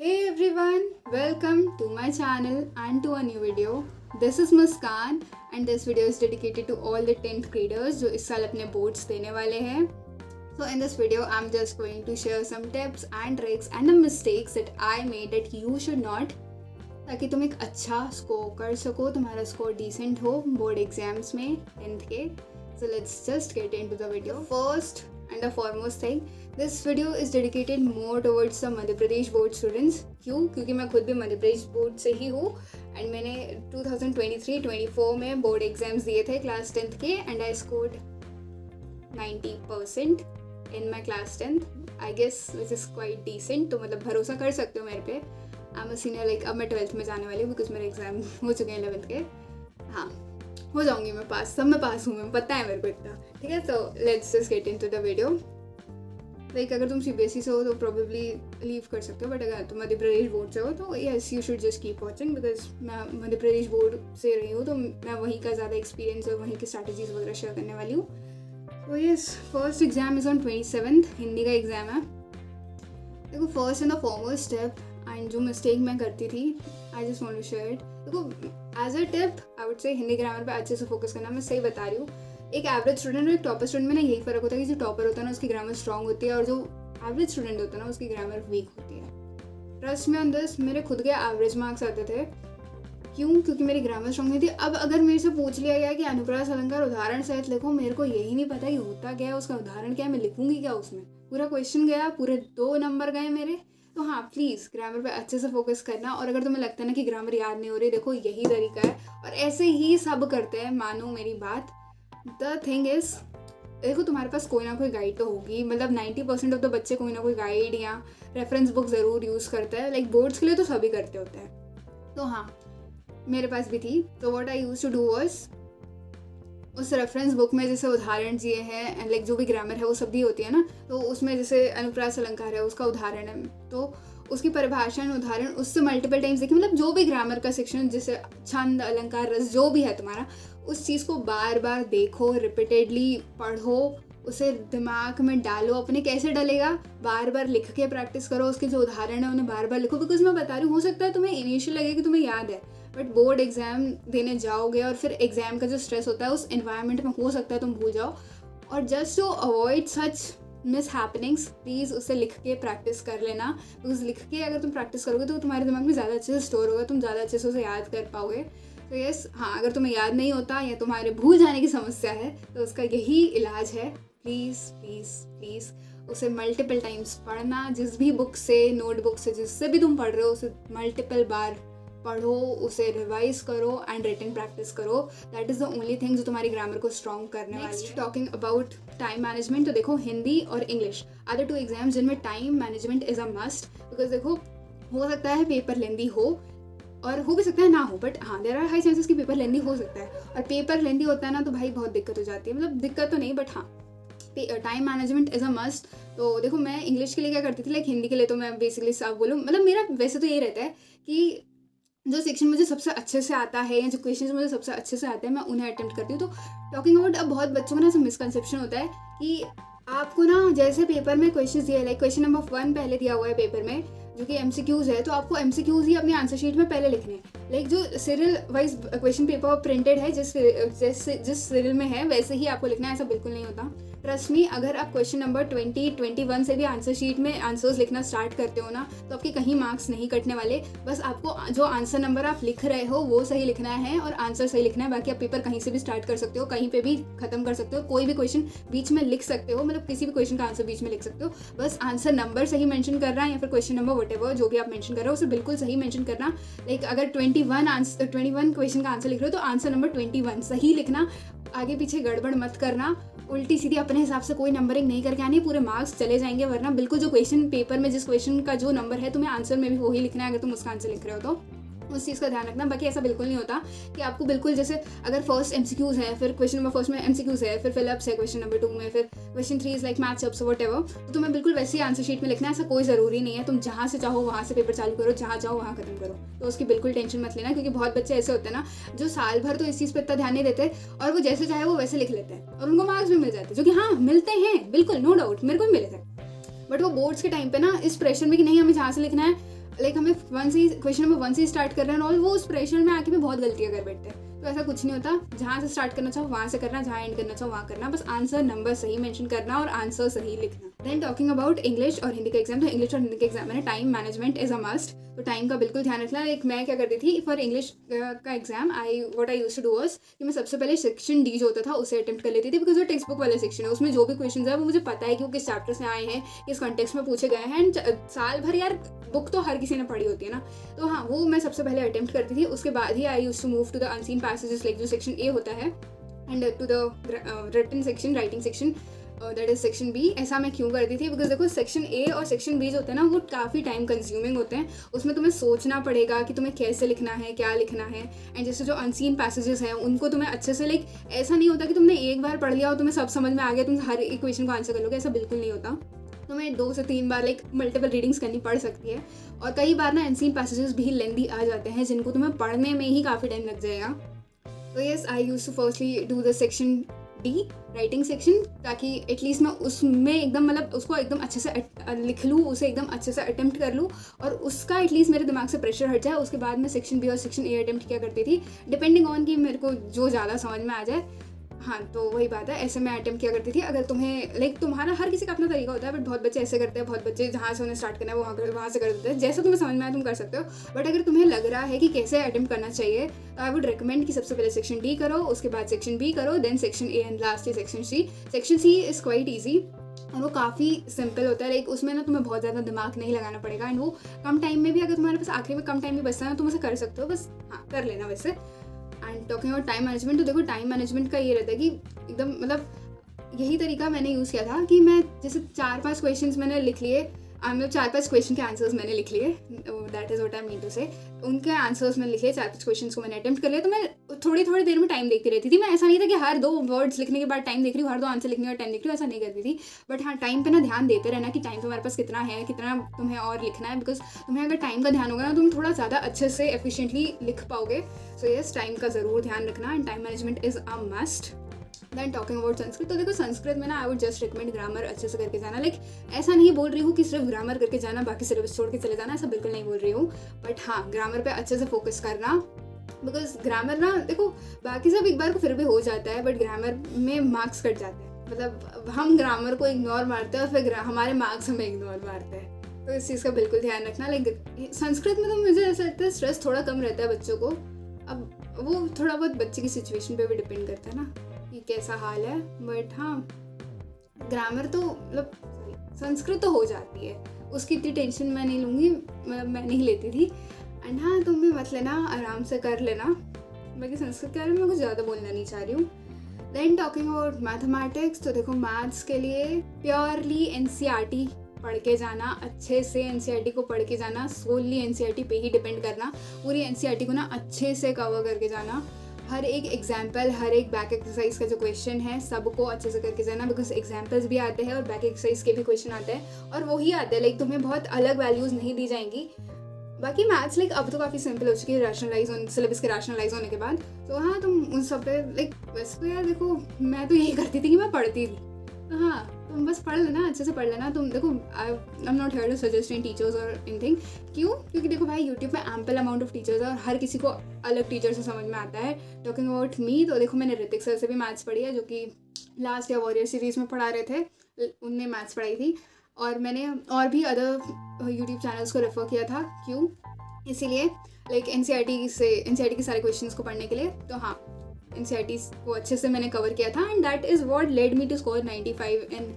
Hey everyone, welcome to my channel and to a new video. This is Muskan and this video is dedicated to all the 10th graders जो इस साल अपने boards देने वाले हैं. So in this video, I'm just going to share some tips and tricks and the mistakes that I made that you should not, ताकि तुम एक अच्छा स्कोर कर सको, तुम्हारा स्कोर डिसेंट हो बोर्ड एग्जाम्स में 10th के. So let's just get into the video. First and the foremost thing, this video is dedicated more towards the Madhya Pradesh board students. क्यों? क्योंकि मैं खुद भी मध्य प्रदेश बोर्ड से ही हूँ एंड मैंने 2023-24 में बोर्ड एग्जाम्स दिए थे क्लास 10th के and I scored 90% in my class 10th. I guess which is quite decent. तो मतलब भरोसा कर सकते हो मेरे पे. I am a senior. Like अब मैं 12th में जाने वाली हूँ बिकॉज मेरे एग्जाम हो चुके हैं 11th के. हाँ, हो जाऊंगी मैं पास. सब मैं पास हूँ, मैं पता है मेरे को इतना. ठीक है, तो let's just get into the video. Like अगर तुम सीबीएसई से हो तो प्रोबेबली लीव कर सकते हो, बट अगर तुम मध्य प्रदेश बोर्ड से हो तो yes you should just keep watching because मैं मध्य प्रदेश बोर्ड से रही हूँ तो मैं वहीं का ज़्यादा एक्सपीरियंस और वहीं की स्ट्रैटेजीज वगैरह शेयर करने वाली हूँ. तो yes, first exam is on 27th. Hindi का एग्ज़ाम है. देखो, first and the foremost step and जो मिस्टेक मैं करती थी I just want to share it. देखो, as a tip I would say Hindi grammar पे अच्छे से फोकस करना. मैं सही बता रही हूँ. एक एवरेज स्टूडेंट और एक टॉपर स्टूडेंट में ना यही फ़र्क होता है कि जो टॉपर होता है ना उसकी ग्रामर स्ट्रॉन्ग होती है और जो एवरेज स्टूडेंट होता है ना उसकी ग्रामर वीक होती है. ट्रस्ट में ऑन दिस, मेरे खुद के एवरेज मार्क्स आते थे. क्यों? क्योंकि मेरी ग्रामर स्ट्रॉन्ग नहीं थी. अब अगर मेरे से पूछ लिया गया कि अनुप्रास अलंकार उदाहरण सहित लिखो, मेरे को यही नहीं पता कि होता क्या है, उसका उदाहरण क्या है, मैं लिखूंगी क्या उसमें. पूरा क्वेश्चन गया, पूरे 2 नंबर गए मेरे. तो हाँ, प्लीज़ ग्रामर पे अच्छे से फोकस करना. और अगर तुम्हें लगता है ना कि ग्रामर याद नहीं हो रही, देखो यही तरीका है और ऐसे ही सब करते हैं. मानो मेरी बात. द थिंग इज़, देखो तुम्हारे पास कोई ना कोई गाइड तो होगी. मतलब 90% ऑफ द बच्चे कोई ना कोई गाइड या रेफरेंस बुक ज़रूर यूज़ करते हैं. लाइक बोर्ड्स के लिए तो सभी करते होते हैं. तो हाँ, मेरे पास भी थी. तो what I use to do was, उस रेफरेंस बुक में जैसे उदाहरण दिए हैं एंड लाइक जो भी ग्रामर है वो सब दी होती है ना, तो उसमें जैसे अनुप्रास अलंकार है उसका उदाहरण है तो उसकी परिभाषा उदाहरण उससे मल्टीपल टाइम्स देखिए. मतलब जो भी ग्रामर का सेक्शन जैसे छंद अलंकार रस जो भी है तुम्हारा, उस चीज़ को बार बार देखो, रिपीटेडली पढ़ो, उसे दिमाग में डालो. अपने कैसे डलेगा, बार बार लिख के प्रैक्टिस करो. उसके जो उदाहरण है उन्हें बार बार लिखो. बिकॉज मैं बता रही हूँ, हो सकता है तुम्हें इनिशियल लगे कि तुम्हें याद है, बट बोर्ड एग्जाम देने जाओगे और फिर एग्जाम का जो स्ट्रेस होता है उस एनवायरनमेंट में हो सकता है तुम भूल जाओ. और just to avoid such mishappenings, please उसे लिख के प्रैक्टिस कर लेना. बिकॉज लिख के अगर तुम प्रैक्टिस करोगे तो तुम्हारे दिमाग में ज़्यादा अच्छे से स्टोर होगा, तुम ज़्यादा अच्छे से उसे याद कर पाओगे. तो यस, हाँ, अगर तुम्हें याद नहीं होता या तुम्हारे भूल जाने की समस्या है तो उसका यही इलाज है. प्लीज़ प्लीज़ प्लीज़ उसे मल्टीपल टाइम्स पढ़ना. जिस भी बुक से, नोटबुक से, जिससे भी तुम पढ़ रहे हो उसे मल्टीपल बार पढ़ो, उसे रिवाइज करो एंड रिटन प्रैक्टिस करो. That is the only thing जो तुम्हारी ग्रामर को स्ट्रॉन्ग करने वाली है. टॉकिंग अबाउट टाइम मैनेजमेंट, तो देखो हिंदी और इंग्लिश आर द 2 एग्जाम्स जिनमें time management is a must. Because देखो, हो सकता है पेपर लेंदी हो और हो भी सकता है ना हो, बट हाँ, देयर आर हाई चांसेस कि पेपर लेंदी हो सकता है. और पेपर लेंदी होता है ना तो भाई बहुत दिक्कत हो जाती है. मतलब दिक्कत तो नहीं, बट हाँ, time management is a must. तो देखो, मैं इंग्लिश के लिए क्या करती थी, लाइक हिंदी के लिए तो मैं बेसिकली सब बोलूँ, मतलब मेरा वैसे तो यही रहता है कि जो सेक्शन मुझे सबसे अच्छे से आता है या जो क्वेश्चंस मुझे सबसे अच्छे से आते हैं मैं उन्हें अटेम्प्ट करती हूँ. तो टॉकिंग अबाउट, अब बहुत बच्चों को ना ऐसा मिसकंसेप्शन होता है कि आपको ना जैसे पेपर में क्वेश्चंस दिए, लाइक क्वेश्चन नंबर 1 पहले दिया हुआ है पेपर में जो कि MCQs है, तो आपको MCQs ही अपने आंसर शीट में पहले लिखने हैं. लाइक जो serial wise question paper printed है, जिस सीरियल में है वैसे ही आपको लिखना है. ऐसा बिल्कुल नहीं होता. ट्रस्ट मी, अगर आप क्वेश्चन नंबर 20-21 से भी आंसर शीट में आंसर्स लिखना स्टार्ट करते हो ना तो आपके कहीं मार्क्स नहीं कटने वाले. बस आपको जो आंसर नंबर आप लिख रहे हो वो सही लिखना है और आंसर सही लिखना है. बाकी आप पेपर कहीं से भी स्टार्ट कर सकते हो, कहीं पे भी खत्म कर सकते हो, कोई भी क्वेश्चन बीच में लिख सकते हो. मतलब किसी भी क्वेश्चन का आंसर बीच में लिख सकते हो. बस आंसर नंबर सही मेंशन करना या फिर क्वेश्चन नंबर वटेवर जो भी आप मेंशन कर रहे हो उसे बिल्कुल सही मेंशन करना. लाइक अगर 21 क्वेश्चन का आंसर लिख रहे हो तो आंसर नंबर 21 सही लिखना. आगे पीछे गड़बड़ मत करना. उल्टी सीधी अपने हिसाब से कोई नंबरिंग नहीं करके आनी, पूरे मार्क्स चले जाएंगे. वरना बिल्कुल जो क्वेश्चन पेपर में जिस क्वेश्चन का जो नंबर है तुम्हें आंसर में भी वही लिखना है अगर तुम उसका आंसर लिख रहे हो तो. उस चीज़ का ध्यान रखना. बाकी ऐसा बिल्कुल नहीं होता कि आपको बिल्कुल जैसे अगर फर्स्ट MCQs है, फिर क्वेश्चन नंबर फर्स्ट में MCQs है, फिर फिलअप्स है क्वेश्चन नंबर 2 में, फिर question 3 is like matchups whatever, तो तुम्हें बिल्कुल वैसे ही आंसर शीट में लिखना है. ऐसा कोई ज़रूरी नहीं है. तुम जहाँ से चाहो वहाँ से पेपर चालू करो, जहाँ चाहो वहाँ खत्म करो. तो उसकी बिल्कुल टेंशन मत लेना. क्योंकि बहुत बच्चे ऐसे होते हैं ना जो साल भर तो इस चीज़ पर इतना ध्यान नहीं देते और वो जैसे चाहे वो वैसे लिख लेते हैं और उनको मार्क्स भी मिल जाते हैं. जो कि हाँ, मिलते हैं बिल्कुल, नो डाउट, मेरे को भी मिले थे. बट वो बोर्ड्स के टाइम पे ना इस प्रेशर में कि नहीं हमें जहाँ से लिखना है लाइक हमें क्वेश्चन नंबर 1 से स्टार्ट कर रहे हैं और वो उस प्रेशर में आके भी बहुत गलतियाँ कर बैठते हैं। तो ऐसा कुछ नहीं होता, जहाँ से स्टार्ट करना चाहो वहाँ से करना, जहाँ एंड करना चाहो वहाँ करना, बस आंसर नंबर सही मेंशन करना और आंसर सही लिखना। देन टॉकिंग अबाउट इंग्लिश और हिंदी का एग्जाम, तो इंग्लिश और हिंदी के एग्जाम में time management is a must. तो टाइम का बिल्कुल ध्यान रखना। लाइक मैं क्या करती थी फॉर इंग्लिश का exam, what I used to do was कि मैं सबसे पहले सेक्शन डी जो होता था उसे अटेम्प्ट कर लेती थी, बिकॉज वो टेक्स्ट बुक वाला सेक्शन है, उसमें जो भी क्वेश्चन है वो मुझे पता है कि वो किस चैप्टर से आए हैं, किस कॉन्टेक्स्ट में पूछे गए हैं। एंड साल भर यार बुक तो हर किसी ने पढ़ी होती है ना, तो हाँ वो मैं सबसे पहले अटेम्प्ट करती थी। उसके बाद ही I used to move to the unseen passages, like जो सेक्शन ए होता है, and to the written section, writing section, that is section B. ऐसा मैं क्यों करती थी, बिकॉज देखो सेक्शन ए और सेक्शन बी जो होते हैं ना वो काफ़ी टाइम कंज्यूमिंग होते हैं, उसमें तुम्हें सोचना पड़ेगा कि तुम्हें कैसे लिखना है, क्या लिखना है। एंड जैसे जो अनसीन पैसेजेस हैं उनको तुम्हें अच्छे से, लाइक ऐसा नहीं होता कि तुमने एक बार पढ़ लिया और तुम्हें सब समझ में आ गया, तुम हर एक क्वेश्चन को आंसर कर लोगे, ऐसा बिल्कुल नहीं होता। तुम्हें 2 से 3 बार लाइक मल्टीपल रीडिंग्स करनी पड़ सकती है, और कई बार ना अनसीन पैसेजेस भी लेंदी आ जाते हैं जिनको तुम्हें पढ़ने में ही काफ़ी टाइम लग जाएगा। तो yes, I used to firstly do the section D, writing section, ताकि एटलीस्ट मैं उसमें एकदम मतलब उसको एकदम अच्छे से लिख लूँ, उसे एकदम अच्छे से अटेम्प्ट कर लूँ और उसका एटलीस्ट मेरे दिमाग से प्रेशर हट जाए। उसके बाद मैं सेक्शन बी और सेक्शन ए अटेम्प्ट किया करती थी, डिपेंडिंग ऑन कि मेरे को जो ज़्यादा समझ में आ जाए। हाँ, तो वही बात है, ऐसे मैं अटेम्प्ट किया करती थी। अगर तुम्हें लाइक तुम्हारा हर किसी का अपना तरीका होता है, बट बहुत बच्चे ऐसे करते हैं, बहुत बच्चे जहाँ से उन्हें स्टार्ट करना है वहाँ से कर देते हैं, जैसे तुम्हें समझ में आए तुम कर सकते हो। बट अगर तुम्हें लग रहा है कि कैसे अटेम्प्ट करना चाहिए, तो आई वुड रिकमेंड कि सबसे पहले सेक्शन डी करो, उसके बाद सेक्शन बी करो, then section A and last section C. Section C is quite easy और वो काफ़ी सिंपल होता है, लाइक उसमें ना तुम्हें बहुत ज़्यादा दिमाग नहीं लगाना पड़ेगा, एंड वो कम टाइम में भी, अगर तुम्हारे पास आखिरी में कम टाइम भी बचता है ना तुम उसे कर सकते हो, बस हाँ कर लेना वैसे। And talking about time management, तो देखो टाइम मैनेजमेंट का ये रहता है कि एकदम मतलब यही तरीका मैंने यूज़ किया था कि मैं जैसे 4-5 क्वेश्चंस मैंने लिख लिए, मतलब 4-5 क्वेश्चन के आंसर्स मैंने लिख लिए, that is what I mean to say, उनके आंसर्स मैंने लिख लिए, 4-5 क्वेश्चंस को मैंने अटेम्प्ट कर लिया। तो मैं थोड़ी थोड़ी देर में टाइम देखती रहती थी, मैं ऐसा नहीं था कि हर 2 वर्ड्स लिखने के बाद टाइम देख रही हूँ, हर 2 आंसर लिखने के बाद टाइम देख रही हूँ, ऐसा नहीं करती थी। बट हाँ, टाइम पे ना ध्यान देते रहना कि टाइम तुम्हारे पास कितना है, कितना तुम्हें और लिखना है, बिकॉज तुम्हें अगर टाइम का ध्यान होगा ना तुम थोड़ा ज़्यादा अच्छे से एफिशिएंटली लिख पाओगे। सो येस, टाइम का ज़रूर ध्यान रखना, and time management is a must. Than talking about Sanskrit, तो देखो संस्कृत में ना I would just recommend grammar अच्छे से करके जाना। लाइक ऐसा नहीं बोल रही हूँ कि सिर्फ ग्रामर करके जाना बाकी सिलेबस छोड़ के चले जाना, ऐसा बिल्कुल नहीं बोल रही हूँ, बट हाँ ग्रामर पे अच्छे से फोकस करना, बिकॉज ग्रामर ना देखो बाकी सब एक बार को फिर भी हो जाता है, बट ग्रामर में मार्क्स कट जाते हैं, मतलब हम ग्रामर को इग्नोर मारते हैं और फिर हमारे मार्क्स हमें इग्नोर मारते हैं। तो इस चीज़ का बिल्कुल ध्यान रखना। लाइक संस्कृत में तो मुझे ऐसा लगता है स्ट्रेस थोड़ा कम रहता है बच्चों को, अब वो थोड़ा बहुत बच्चे की सिचुएशन पे भी डिपेंड करता है ना कि कैसा हाल है, बट हाँ ग्रामर तो मतलब संस्कृत तो हो जाती है, उसकी इतनी टेंशन मैं नहीं लूँगी, मतलब मैं नहीं लेती थी। एंड हाँ तुम भी मत लेना, आराम से कर लेना, बाकी संस्कृत के बारे में मैं कुछ ज़्यादा बोलना नहीं चाह रही हूँ। देन टॉकिंग अबाउट मैथमेटिक्स, तो देखो मैथ्स के लिए प्योरली एनसीईआरटी पढ़ के जाना, अच्छे से एनसीईआरटी को पढ़ के जाना, सोलली एनसीईआरटी पे ही डिपेंड करना, पूरी एनसीईआरटी को ना अच्छे से कवर करके जाना, हर एक एग्जाम्पल, हर एक बैक एक्सरसाइज का जो क्वेश्चन है सबको अच्छे से करके जाना, बिकॉज एग्जाम्पल्स भी आते हैं और बैक एक्सरसाइज के भी क्वेश्चन आते हैं, और वही आते हैं, लाइक तुम्हें बहुत अलग वैल्यूज़ नहीं दी जाएंगी। बाकी मैथ्स लाइक अब तो काफ़ी सिंपल हो चुकी है रैशनलाइज सिलेबस के रैशनलाइज होने के बाद, तो हाँ तुम उन सब पे लाइक वैसे तो यार देखो मैं तो यही करती थी कि मैं पढ़ती थी, तो हाँ तुम बस पढ़ लेना, अच्छे से पढ़ लेना। तुम देखो I am not here to suggest in teachers और एनीथिंग, क्यों, क्योंकि देखो भाई यूट्यूब पे एम्पल अमाउंट ऑफ टीचर्स है और हर किसी को अलग टीचर से समझ में आता है। टॉकिंग अबाउट मी, तो देखो मैंने ऋतिक सर से भी मैथ्स पढ़ी है, जो कि लास्ट या वॉरियर सीरीज़ में पढ़ा रहे थे, उनने मैथ्स पढ़ाई थी, और मैंने और भी अदर यूट्यूब चैनल्स को रेफ़र किया था, क्यों, इसीलिए लाइक एनसीईआरटी के सारे क्वेश्चंस को पढ़ने के लिए। तो हाँ एनसीईआरटी को अच्छे से मैंने कवर किया था, and that is what led me to score 95 in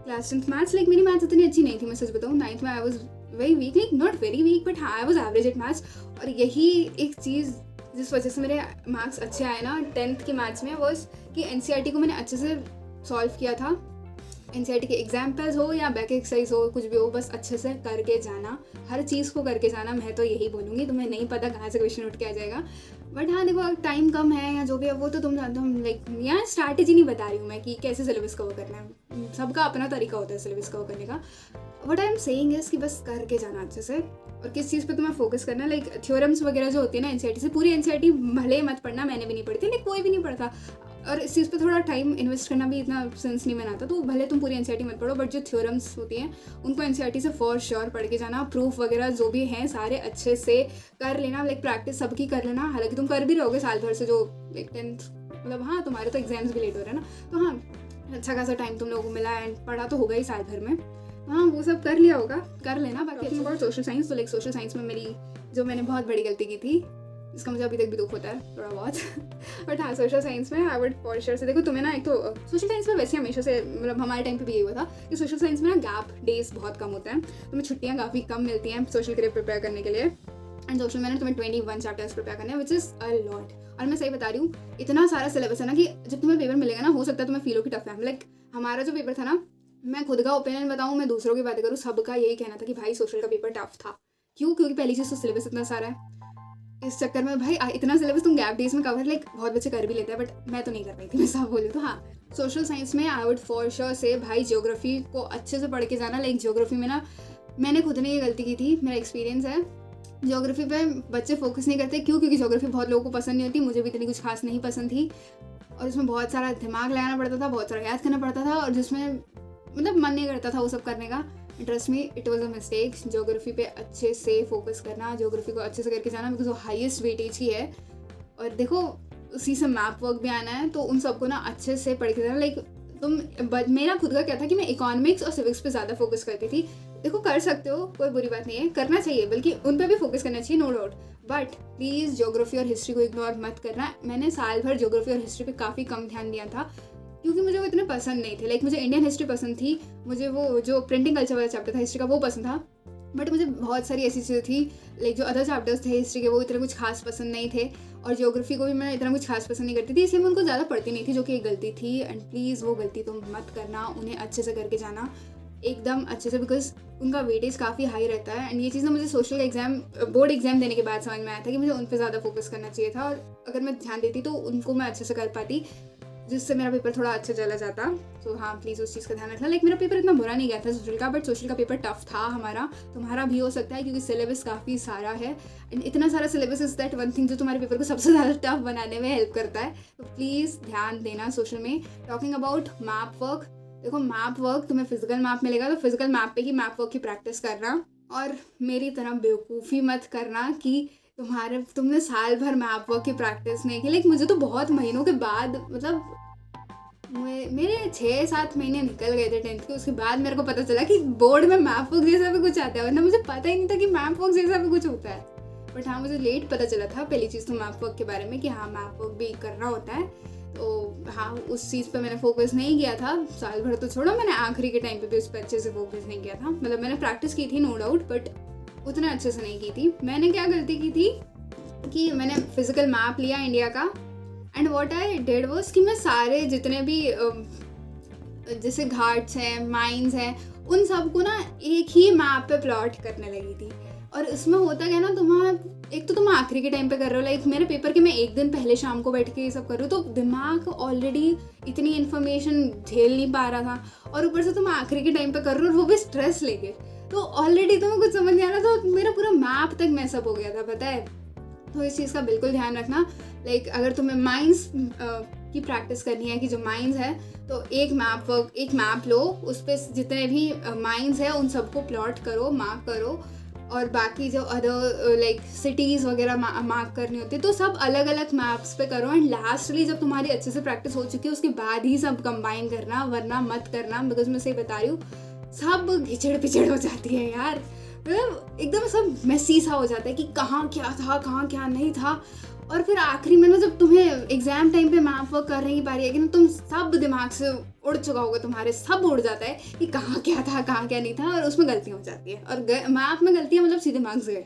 class 10th maths. Like मेरी मैथ्स इतनी अच्छी नहीं थी, मैं सच बताऊँ, 9th में I was very weak, like not very weak but हाँ I was average at maths. और यही एक चीज़ जिस वजह से मेरे मार्क्स अच्छे आए ना 10th के मैथ्स में, वॉज कि एनसीईआरटी को मैंने अच्छे से सॉल्व किया था। एनसीईआरटी के एग्जाम्पल्स हो या बैक एक्सरसाइज हो, कुछ भी हो, बस अच्छे से करके जाना, हर चीज़ को करके जाना। मैं तो यही बोलूँगी, तुम्हें नहीं पता कहाँ से क्वेश्चन उठ के आ जाएगा, बट हाँ देखो अगर टाइम कम है या जो भी है वो तो तुम जानते हो, लाइक यहाँ स्ट्रैटेजी नहीं बता रही हूँ मैं कि कैसे सिलेबस कवर करना है, सबका अपना तरीका होता है सिलेबस कवर करने का। What I am saying is कि बस करके जाना अच्छे से, और किस चीज़ पे तुम्हें फोकस करना है। लाइक थ्योरम्स वगैरह जो होती है ना एनसीईआरटी से, पूरी एनसीईआरटी भले मत पढ़ना, मैंने भी नहीं पढ़ी थी, लाइक कोई भी नहीं पढ़ता, और इस चीज़ पे थोड़ा टाइम इन्वेस्ट करना भी इतना सेंस नहीं बनाता। तो भले तुम पूरी एनसीईआरटी मत पढ़ो, बट जो थ्योरम्स होती हैं उनको एनसीईआरटी से फॉर श्योर पढ़ के जाना। प्रूफ वगैरह जो भी हैं सारे अच्छे से कर लेना, लाइक प्रैक्टिस सबकी कर लेना। हालांकि तुम कर भी रहोगे साल भर से, जो लाइक 10th मतलब हाँ तुम्हारे तो एग्जाम्स भी लेट हो रहे हैं ना, तो हाँ अच्छा खासा टाइम तुम लोगों को मिला एंड पढ़ा तो होगा ही साल भर में, हाँ वो सब कर लिया होगा, कर लेना। बाकी अबाउट सोशल साइंस, तो लाइक सोशल साइंस में मेरी जो मैंने बहुत बड़ी गलती की थी, इसका मुझे अभी तक भी दुख होता है थोड़ा बहुत बट हाँ सोशल साइंस में आई वुड फॉर श्योर से, देखो तुम्हें ना एक तो सोशल साइंस में वैसे हमेशा से मतलब हमारे टाइम पे भी यही हुआ था कि सोशल साइंस में ना गैप डेज बहुत कम होते हैं, तुम्हें छुट्टियाँ काफ़ी कम मिलती हैं सोशल के लिए प्रिपेयर करने के लिए। एंड सोशल में ना तुम्हें 21 चैप्टर्स प्रिपेयर करने हैं, विच इज़ अ लॉट। और मैं सही बता रही हूँ, इतना सारा सिलेबस है ना कि जब तुम्हें पेपर मिलेगा ना, हो सकता है तुम्हें फील हो कि टफ है। लाइक हमारा जो पेपर था ना, मैं खुद का ओपिनियन बताऊँ, मैं दूसरों की बातें करूँ, सबका यही कहना था कि भाई सोशल का पेपर टफ था। क्यों? क्योंकि पहली चीज़ तो सिलेबस इतना सारा है, इस चक्कर में भाई इतना सिलेबस तुम गैप डेज में कवर, लाइक बहुत बच्चे कर भी लेते हैं बट मैं तो नहीं कर पाई थी, मैं सब बोलूँ तो। हाँ सोशल साइंस में आई वुड फॉर श्योर से भाई ज्योग्राफी को अच्छे से पढ़ के जाना। लाइक ज्योग्राफी में ना मैंने खुद ने ये गलती की थी, मेरा एक्सपीरियंस है, ज्योग्राफी पे बच्चे फोकस नहीं करते। क्यों? क्योंकि ज्योग्राफी बहुत लोगों को पसंद नहीं होती, मुझे भी इतनी कुछ खास नहीं पसंद थी, और उसमें बहुत सारा दिमाग लगाना पड़ता था, बहुत सारा याद करना पड़ता था, और जिसमें मतलब मन नहीं करता था वो सब करने का। Trust me it was a mistake. Geography पे अच्छे से फोकस करना, ज्योग्राफी को अच्छे से करके जाना, बिकॉज वो हाईएस्ट वेटेज ही है। और देखो उसी से मैप वर्क भी आना है, तो उन सबको ना अच्छे से पढ़ के जाना। लाइक मेरा खुद का क्या था कि मैं इकोनॉमिक्स और सिविक्स पे ज़्यादा फोकस करती थी। देखो कर सकते हो, कोई बुरी बात नहीं है, करना चाहिए, बल्कि उन पर भी फोकस करना चाहिए, no doubt. But please geography और हिस्ट्री को इग्नोर मत करना। मैंने साल भर ज्योग्राफी और हिस्ट्री पे काफ़ी कम ध्यान दिया था, क्योंकि मुझे वो इतने पसंद नहीं थे। लाइक मुझे इंडियन हिस्ट्री पसंद थी, मुझे वो जो प्रिंटिंग कल्चर वाला चैप्टर था हिस्ट्री का वो पसंद था, बट मुझे बहुत सारी ऐसी चीज़ें थी लाइक जो अदर चैप्टर्स थे हिस्ट्री के वो इतने कुछ खास पसंद नहीं थे, और ज्योग्राफी को भी मैं इतना कुछ खास पसंद नहीं करती थी, इसलिए मैं उनको ज़्यादा पढ़ती नहीं थी, जो कि एक गलती थी। एंड प्लीज़ वो गलती तुम मत करना, उन्हें अच्छे से करके जाना एकदम अच्छे से, बिकॉज उनका वेटेज काफ़ी हाई रहता है। एंड ये चीज़ ना मुझे सोशल एग्जाम बोर्ड एग्जाम देने के बाद समझ में आया था कि मुझे उन पर ज़्यादा फोकस करना चाहिए था, और अगर मैं ध्यान देती तो उनको मैं अच्छे से कर पाती, जिससे मेरा पेपर थोड़ा अच्छा चला जाता। तो हाँ प्लीज़ उस चीज़ का ध्यान रखना। लाइक मेरा पेपर इतना बुरा नहीं गया था सोशल का, बट सोशल का पेपर टफ था हमारा, तुम्हारा भी हो सकता है, क्योंकि सिलेबस काफ़ी सारा है। एंड इतना सारा syllabus is that one thing जो तुम्हारे पेपर को सबसे ज़्यादा टफ बनाने में हेल्प करता है। तो प्लीज़ ध्यान देना सोशल में। टॉकिंग अबाउट मैप वर्क, देखो मैप वर्क तुम्हें फिजिकल मैप मिलेगा, तो फिजिकल मैप पे ही मैप वर्क की प्रैक्टिस करना, और मेरी तरह बेवकूफ़ी मत करना कि तुमने साल भर मैप वर्क की प्रैक्टिस नहीं की। लाइक मुझे तो बहुत महीनों के बाद, मतलब मेरे 6-7 महीने निकल गए थे 10th के, उसके बाद मेरे को पता चला कि बोर्ड में मैप वर्क जैसा भी कुछ आता है, वरना मुझे पता ही नहीं था कि मैप वर्क जैसा भी कुछ होता है। बट हाँ मुझे लेट पता चला था पहली चीज़ तो मैप वर्क के बारे में, कि हाँ मैप वर्क भी करना होता है। तो हाँ उस चीज़ पे मैंने फोकस नहीं किया था साल भर, तो छोड़ो, मैंने आखिरी के टाइम पे भी उस पर अच्छे से फोकस नहीं किया था। मतलब मैंने प्रैक्टिस की थी नो डाउट, बट उतना अच्छे से नहीं की थी। मैंने क्या गलती की थी कि मैंने फिजिकल मैप लिया इंडिया का, and what I did was कि मैं सारे जितने भी जैसे घाट्स हैं, माइंस हैं, उन सबको ना एक ही मैप पे प्लॉट करने लगी थी। और इसमें होता क्या ना, एक तो तुम आखिरी के टाइम पे कर रहे हो, लाइक मेरे पेपर के मैं एक दिन पहले शाम को बैठ के ये सब कर रही हूँ, तो दिमाग ऑलरेडी इतनी इन्फॉर्मेशन झेल नहीं पा रहा था, और ऊपर से तुम आखिरी के टाइम पे कर रहे हो और वो भी स्ट्रेस लेके, तो ऑलरेडी तुम्हें कुछ समझ नहीं आ रहा था, तो मेरा पूरा मैप तक मैसअप हो गया था, पता है। तो इस चीज़ का बिल्कुल ध्यान रखना। लाइक अगर तुम्हें माइंस की प्रैक्टिस करनी है, कि जो माइंस है, तो एक मैप लो, उस पर जितने भी माइंस है उन सबको प्लॉट करो, मार्क करो, और बाकी जो अदर लाइक सिटीज़ वगैरह मार्क करनी होती है तो सब अलग अलग मैप्स पे करो। एंड लास्टली जब तुम्हारी अच्छे से प्रैक्टिस हो चुकी है उसके बाद ही सब कंबाइन करना, वरना मत करना, बिकॉज मैं सही बता रही हूँ सब घिचड़ पिचड़ हो जाती है यार, मतलब एकदम सब मेसी सा हो जाता है कि कहाँ क्या था, कहाँ क्या नहीं था। और फिर आखिरी में ना जब तुम्हें एग्जाम टाइम पे मैप वर्क करने की बारी है कि ना, तुम सब दिमाग से उड़ चुका होगा, तुम्हारे सब उड़ जाता है कि कहाँ क्या था, कहाँ क्या नहीं था, और उसमें गलतियाँ हो जाती है। और मैप में गलतियाँ मतलब सीधे मार्क्स गए,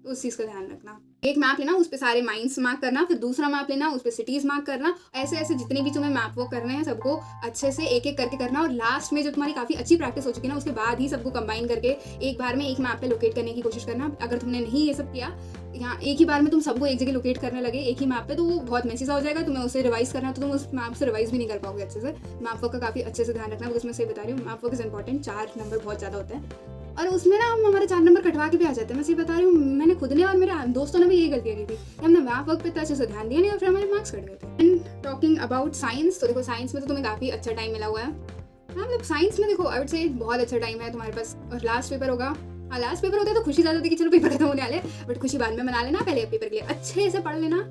तो उस चीज़ का ध्यान रखना। एक मैप लेना, उस पर सारे माइंस मार्क करना, फिर दूसरा मैप लेना, उस पर सिटीज़ मार्क करना, ऐसे ऐसे जितने भी तुम्हें मैप वर्क करने हैं सबको अच्छे से एक एक करके करना। और लास्ट में जो तुम्हारी काफ़ी अच्छी प्रैक्टिस हो चुकी है ना, उसके बाद ही सबको कंबाइन करके एक बार में एक मैप पे लोकेट करने की कोशिश करना। अगर तुमने नहीं ये सब किया, यहाँ एक ही बार में तुम सबको एक जगह लोकेट करने लगे एक ही मैप पे, तो वो बहुत मैसी सा हो जाएगा, तुम्हें उसे रिवाइज करना तो तुम उस मैप से रिवाइज भी नहीं कर पाओगे अच्छे से। मैप वर्क का काफ़ी अच्छे से ध्यान रखना, बिकॉज मैं सही बता रही हूँ map work is important, 4 number बहुत ज़्यादा होते हैं। और उसमें ना हम हमारे 4 नंबर कटवा के भी आ जाते हैं। मैं सही बता रही हूँ, मैंने खुद ने और मेरे दोस्तों ने भी यही गलतियाँ की थी कि हमने मैथ वर्क पे इतना अच्छे से ध्यान दिया नहीं और फिर हमारे मार्क्स कट गए थे। एंड टॉकिंग अबाउट साइंस, तो देखो साइंस में तो तुम्हें काफ़ी अच्छा टाइम मिला हुआ है। हाँ मतलब साइंस में देखो आई वुड से बहुत अच्छा टाइम है तुम्हारे पास, और लास्ट पेपर होगा। हाँ लास्ट पेपर होता है तो खुशी ज़्यादा होती है कि चलो पेपर खत्म होने वाले, बट खुशी बाद में मना लेना, पहले पेपर के लिए अच्छे से पढ़ लेना,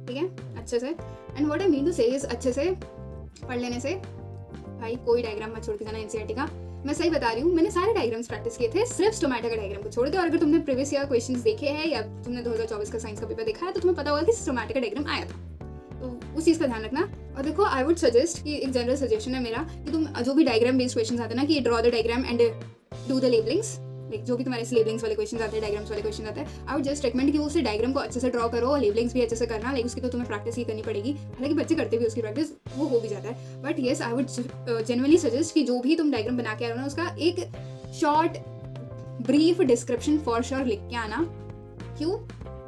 ठीक है, अच्छे से। And what I mean to say is अच्छे से पढ़ लेने से भाई कोई डायग्राम मत छोड़ के जाना एनसीईआरटी का। मैं सही बता रही हूँ, मैंने सारे डायग्राम्स प्रैक्टिस किए थे, सिर्फ स्टोमेटा का डायग्राम को छोड़ के। और अगर तुमने प्रीवियस ईयर क्वेश्चंस देखे हैं या तुमने 2024 का साइंस का पेपर देखा है तो तुम्हें पता होगा कि स्टोमेटा का डायग्राम आया था, तो उस चीज़ का ध्यान रखना। और देखो आई वुड सजेस्ट कि एक जनरल सजेशन है मेरा कि तुम जो भी डायग्राम बेस्ड क्वेश्चन आते हैं ना, कि draw the diagram and do the labellings, like जो भी तुम्हारे लेबलिंग्स वाले क्वेश्चन आते हैं, डायग्राम्स वाले क्वेश्चन आते हैं, आई वुड जस्ट रिकमेंड कि वो उस डायग्राम को अच्छे से ड्रॉ करो और लेबलिंग्स भी अच्छे से करना। लाइक उसकी तो तुम्हें प्रैक्टिस ही करनी पड़ेगी, हालांकि बच्चे करते भी उसकी प्रैक्टिस, वो हो भी जाता है। But yes I would genuinely suggest कि जो भी तुम डायग्राम बना के आ रहे हो ना, उसका एक short brief description for sure लिख के आना। क्यों?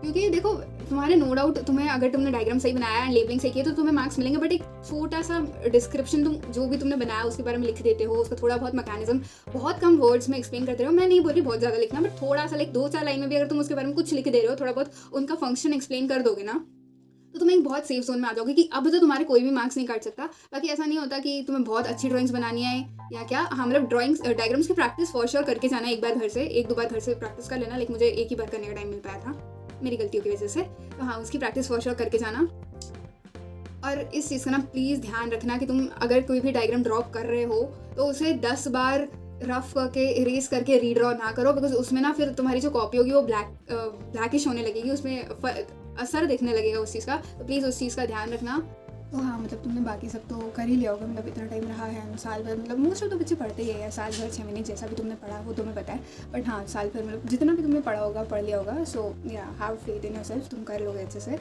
क्योंकि देखो तुम्हारे नो डाउट, तुम्हें अगर तुमने डायग्राम सही बनाया एंड लेबलिंग सही की तो तुम्हें मार्क्स मिलेंगे, बट एक छोटा सा डिस्क्रिप्शन तुम जो भी तुमने बनाया उसके बारे में लिख देते हो, उसका थोड़ा बहुत मैकेनिज्म बहुत कम वर्ड्स में एक्सप्लेन करते रहो। मैं नहीं बोल रही बहुत ज़्यादा लिखना, बट थोड़ा सा लाइक 2-4 लाइन में भी अगर तुम उसके बारे में कुछ लिख दे रहे हो, थोड़ा बहुत उनका फंक्शन एक्सप्लेन कर दोगे ना, तो तुम एक बहुत सेफ जोन में आ जाओगे कि अब तो तुम्हारे कोई भी मार्क्स नहीं काट सकता। बाकी ऐसा नहीं होता कि तुम्हें बहुत अच्छी ड्राइंग्स बनानी है या क्या, हाँ मतलब ड्राइंग्स डायग्राम्स की प्रैक्टिस फॉर श्योर करके जाना, एक बार घर से 1-2 बार घर से प्रैक्टिस कर लेना। लेकिन मुझे एक ही बार करने का टाइम मिल पाया था मेरी गलतियों की वजह से, तो हाँ उसकी प्रैक्टिस फॉर श्योर करके जाना। और इस चीज़ का ना प्लीज़ ध्यान रखना कि तुम अगर कोई भी डायग्राम ड्रॉ कर रहे हो तो उसे 10 बार रफ करके इरेज करके रीड्रॉ ना करो, बिकॉज उसमें ना फिर तुम्हारी जो कॉपी होगी वो ब्लैकिश होने लगेगी, उसमें असर दिखने लगेगा उस चीज़ का। तो प्लीज़ उस चीज़ का ध्यान रखना। तो हाँ मतलब तुमने बाकी सब तो कर ही लिया होगा, मतलब इतना टाइम रहा है साल भर, मतलब मोस्ट ऑफ तो बच्चे पढ़ते ही है साल भर 6 महीने, जैसा भी तुमने पढ़ा वो तुम्हें पता है। बट हाँ साल भर मतलब जितना भी तुमने पढ़ा होगा पढ़ लिया होगा। सो या हैव फेथ इन योरसेल्फ, तुम कर लोगे अच्छे से।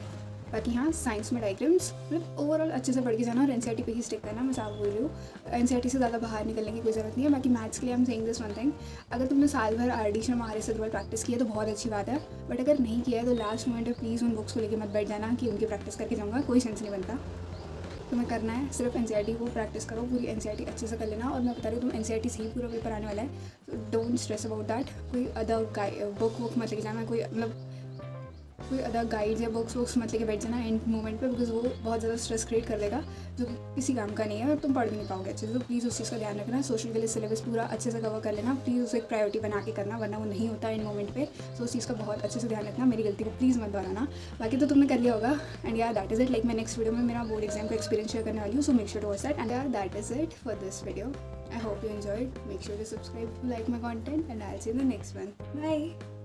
बाकी हाँ साइंस में डायग्राम्स मतलब ओवरऑल अच्छे से पढ़ के जाना और एनसीईआरटी पे ही स्टिक करना, मैं साफ बोल रही हूँ। एनसीईआरटी से ज़्यादा बाहर निकलने की कोई ज़रूरत नहीं है। बाकी मैथ्स के लिए हम सेइंग दिस वन थिंग, अगर तुमने साल भर आरडी शर्मा आर्य अग्रवाल प्रैक्टिस की है तो बहुत अच्छी बात है, बट अगर नहीं किया है तो लास्ट मोमेंट में प्लीज़ उन बुक्स को लेकर मत बैठ जाना कि उनकी प्रैक्टिस करके जाऊँगा, कोई सेंस नहीं बनता। तुम्हें करना है सिर्फ एनसीईआरटी को प्रैक्टिस करो, पूरी एनसीईआरटी अच्छे से कर लेना। और मैं बता रही हूँ तुम एनसीईआरटी से ही पूरा पेपर आने वाला है, तो डोंट स्ट्रेस अबाउट दैट। कोई अदर बुक मत लेके जाना, कोई मतलब कोई अदर गाइड्स या बुक्स मत लेके बैठ जाना एंड मोमेंट पे, बिकॉज वो बहुत ज़्यादा स्ट्रेस क्रिएट कर देगा जो किसी काम का नहीं है और तुम पढ़ भी नहीं पाओगे अच्छे से। तो प्लीज़ उस चीज़ का ध्यान रखना। सोशल के लिए सिलेबस पूरा अच्छे से कवर कर लेना, प्लीज़ उसे एक प्रायोरिटी बना के करना, वरना वो नहीं होता एंड मोमेंट पे। तो उस चीज़ का बहुत अच्छे से ध्यान रखना, मेरी गलती को प्लीज़ मत दोहराना। बाकी तो तुमने कर लिया होगा। एंड यार दैट इज़ इट, लाइक मैं नेक्स्ट वीडियो में मेरा बोर्ड एग्जाम का एक्सपीरियंस शेयर करने वाली हूँ, so make sure to watch that. And यार that is it for this video. I hope you enjoyed. Make sure to subscribe if you like my content, and I'll see you in the next one. Bye.